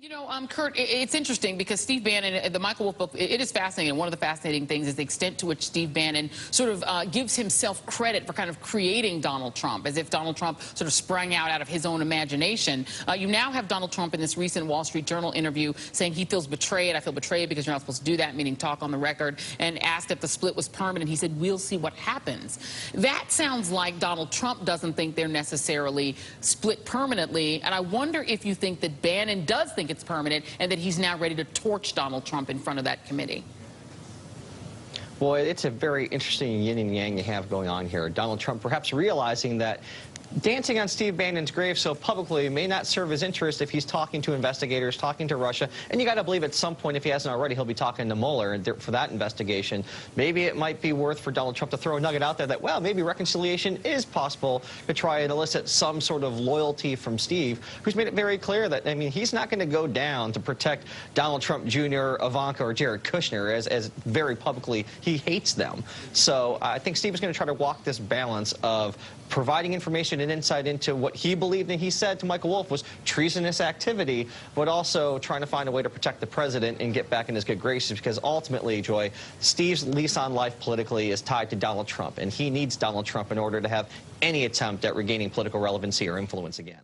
You know, Kurt, it's interesting because Steve Bannon, the Michael Wolff book, it is fascinating. And one of the fascinating things is the extent to which Steve Bannon sort of gives himself credit for kind of creating Donald Trump, as if Donald Trump sort of sprang out of his own imagination. You now have Donald Trump in this recent Wall Street Journal interview saying he feels betrayed. I feel betrayed because you're not supposed to do that, meaning talk on the record, and asked if the split was permanent. He said, we'll see what happens. That sounds like Donald Trump doesn't think they're necessarily split permanently. And I wonder if you think that Bannon does think it's permanent and that he's now ready to torch Donald Trump in front of that committee. Boy, it's a very interesting yin and yang you have going on here. Donald Trump perhaps realizing that dancing on Steve Bannon's grave so publicly may not serve his interest if he's talking to investigators, talking to Russia. And you got to believe at some point, if he hasn't already, he'll be talking to Mueller for that investigation. Maybe it might be worth for Donald Trump to throw a nugget out there that, well, maybe reconciliation is possible to try and elicit some sort of loyalty from Steve, who's made it very clear that, I mean, he's not going to go down to protect Donald Trump Jr., Ivanka, or Jared Kushner, as very publicly he hates them. So I think Steve is going to try to walk this balance of providing information and insight into what he believed and he said to Michael Wolff was treasonous activity, but also trying to find a way to protect the president and get back in his good graces, because ultimately, Joy, Steve's lease on life politically is tied to Donald Trump, and he needs Donald Trump in order to have any attempt at regaining political relevancy or influence again.